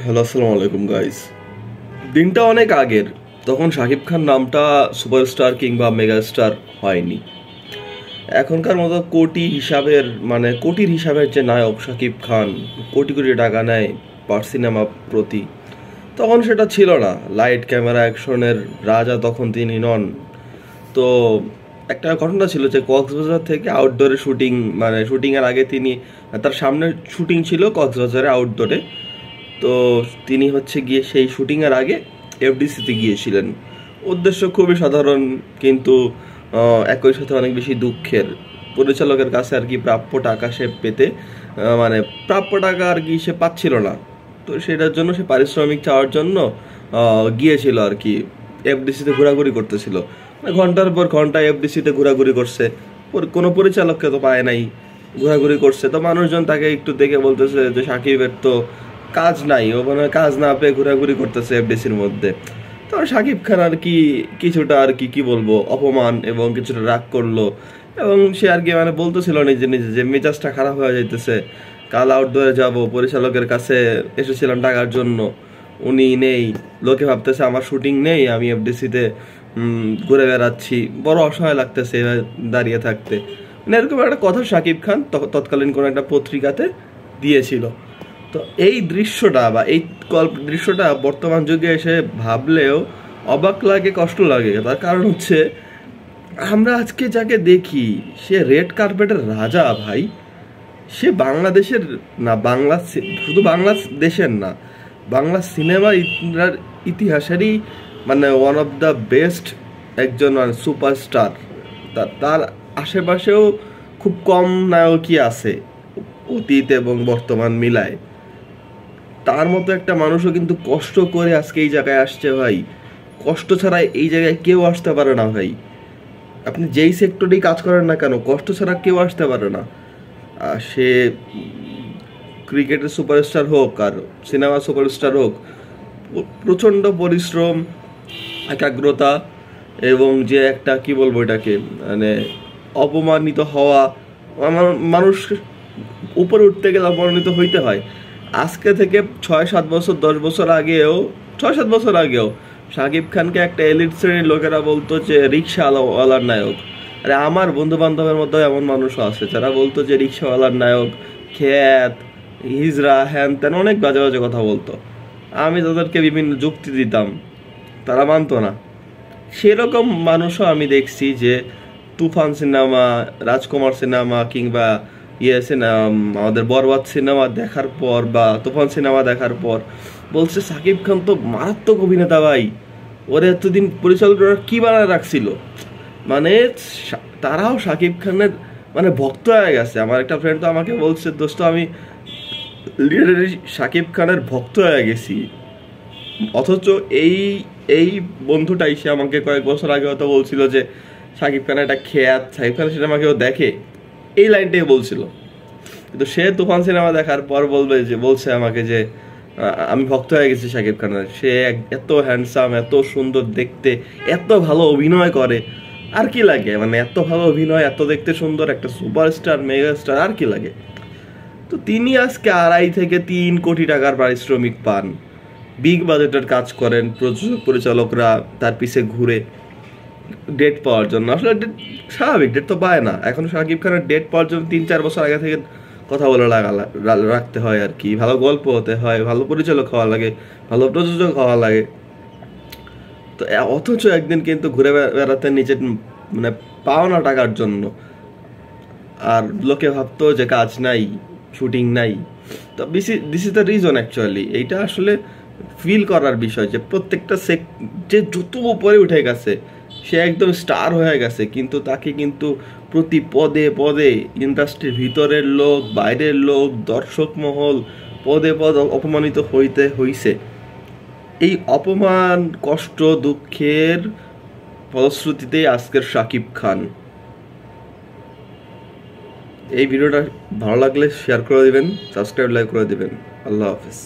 Hello, আসসালামু আলাইকুম guys. দিনটা অনেক আগের, তখন শাকিব খান নামটা সুপারস্টার কিংবা মেগাস্টার হয়নি। এখনকার মতো কোটির হিসাবের যে নায়ক শাকিব খান, কোটি কোটি টাকা নেয় পার সিনেমা প্রতি, তখন সেটা ছিল না। লাইট ক্যামেরা অ্যাকশনের রাজা তখন তিনি নন। তো একটা ঘটনা ছিল যে কক্সবাজার থেকে আউটডোরে শুটিংয়ের আগে তার সামনে শুটিং ছিল কক্সবাজারে আউটডোরে। তো তিনি গিয়ে সেই শুটিংয়ের আগে এফডিসিতে গিয়েছিলেন। উদ্দেশ্য খুবই সাধারণ, কিন্তু একই সাথে অনেক বেশি দুঃখের। পরিচালকের কাছে প্রাপ্য টাকা সে পেতে প্রাপ্য টাকা সে পাচ্ছিল না। তো সেটার জন্য সে পারিশ্রমিক চাওয়ার জন্য গিয়েছিল এফডিসিতে ঘোরাঘুরি করতেছিল। ঘন্টার পর ঘন্টা এফডিসিতে ঘোরাঘুরি করছে, কোনো পরিচালককে তো পায় নাই, ঘোরাঘুরি করছে। তো মানুষজন তাকে একটু দেখে বলতেছে যে সাকিবের তো কাজ নাই, ও মানে কাজ না পেয়ে ঘোরাঘুরি করতেছে এফডিসির মধ্যে। তো সাকিব খান কিছুটা কি বলবো, অপমান এবং কিছুটা রাগ করলো। এবং সে বলতেছিল নিজে নিজে যে মেজাজটা খারাপ হয়ে যাইতেছে, কাল আউটডোরে যাব, পরিচালকের কাছে এসেছিলাম টাকার জন্য, উনি নেই, লোকে ভাবতেছে আমার শুটিং নেই, আমি এফডিসিতে ঘুরে বেড়াচ্ছি, বড় অসহায় লাগতেছে দাঁড়িয়ে থাকতে। এরকম একটা কথা সাকিব খান তৎকালীন কোনো একটা পত্রিকাতে দিয়েছিল। তো এই দৃশ্যটা বর্তমান যুগে এসে ভাবলেও অবাক লাগে, কষ্ট লাগে। তার কারণ আমরা আজকে যাকে দেখি, সে রেড কার্পেটের রাজা ভাই। সে বাংলাদেশের না, শুধু বাংলাদেশের না, বাংলা সিনেমার ইতিহাসেরই ওয়ান অফ দ্য বেস্ট একজন সুপারস্টার। তার আশেপাশেও খুব কম নায়কই আছে অতীত এবং বর্তমান মিলায়। তার মতো একটা মানুষও কিন্তু কষ্ট করে আজকে এই জায়গায় আসছে ভাই। কষ্ট ছাড়া এই জায়গায় কেউ আসতে পারে না ভাই। আপনি যেই সেক্টরেই কাজ করেন না কেন, কষ্ট ছাড়া কেউ আসতে পারে না। সে ক্রিকেটের সুপারস্টার হোক আর সিনেমা সুপারস্টার হোক, প্রচণ্ড পরিশ্রম, একাগ্রতা এবং যে একটা কি বলবো এটাকে, অপমানিত হওয়া। মানুষ উপরে উঠতে গেলে অপমানিত হইতে হয়। আজকে থেকে 6-7 বছর 10 বছর আগেও 6-7 বছর আগেও শাকিব খানকে একটা এলিট শ্রেণীর লোকেরা বলতো যে রিক্সাওয়ালার নায়ক। আরে আমার বন্ধু বান্ধবের মধ্যে এমন মানুষও আছে যারা বলতো যে রিক্সাওয়ালার নায়ক, খ্যাত, হিজরা, হ্যান ত্যান, অনেক বাজে বাজে কথা বলতো। আমি তাদেরকে বিভিন্ন যুক্তি দিতাম, তারা মানতো না। সেরকম মানুষও আমি দেখছি যে তুফান সিনেমা, রাজকুমার সিনেমা কিংবা আমাদের বরবাদ সিনেমা দেখার পর বা তুফান সিনেমা দেখার পর বলছে সাকিব খান তো মারাত্মক অভিনেতা ভাই, ওরে এতদিন পরিচালকরা কি বানায় রাখছিল। তারাও সাকিব খানের ভক্ত হয়ে গেছে। আমার একটা ফ্রেন্ড তো আমাকে বলছে, দোস্ত আমি লিটারেলি সাকিব খানের ভক্ত হয়ে গেছি। অথচ এই বন্ধুটাই সে আমাকে কয়েক বছর আগে হয়তো বলছিল যে সাকিব খান একটা খ্যাত, সাকিব খান সিনেমা কেউ দেখে, এই লাইনটাই বলছিল। কিন্তু সে তুফান সিনেমা দেখার পর বলছে আমাকে যে আমি ভক্ত হয়ে গেছি সাকিব খানের। সে এত হ্যান্ডসাম, এত সুন্দর দেখতে, এত ভালো অভিনয় করে, আর কি লাগে? এত ভালো অভিনয়, এত দেখতে সুন্দর, একটা সুপারস্টার, মেগাস্টার, আর কি লাগে? তো তিনি আজকে 2.5 থেকে 3 কোটি টাকার পারিশ্রমিক পান। বিগ বাজেটের কাজ করেন, প্রযোজক পরিচালকরা তার পিছে ঘুরে ডেট পাওয়ার জন্য। আসলে স্বাভাবিক, ডেট তো পায় না। এখন শাকিব খানের ডেট পাওয়ার জন্য 3-4 বছর আগে থেকে কথা বলে রাখতে হয় ভালো গল্প হতে হয়, ভালো পরিচালক হওয়া লাগে, ভালো প্রযোজক হওয়া লাগে। তো অথচ একদিন কিন্তু ঘুরে বেড়াতে নিজের পাওনা টাকার জন্য। আর লোকে ভাবতো যে কাজ নাই, শুটিং নাই। তো this is the reason actually. এইটা আসলে ফিল করার বিষয় যে প্রত্যেকটা যে যত উপরে উঠে গেছে, সে একদম স্টার হয়ে গেছে, কিন্তু তাকে কিন্তু প্রতি পদে পদে ইন্ডাস্ট্রির ভিতরের লোক, বাইরের লোক, দর্শক মহল পদে অপমানিত হইছে। এই অপমান, কষ্ট, দুঃখের ফলশ্রুতিতেই আজকের শাকিব খান। এই ভিডিওটা ভালো লাগলে শেয়ার করে দিবেন, সাবস্ক্রাইব, লাইক করে দিবেন। আল্লাহ হাফেজ।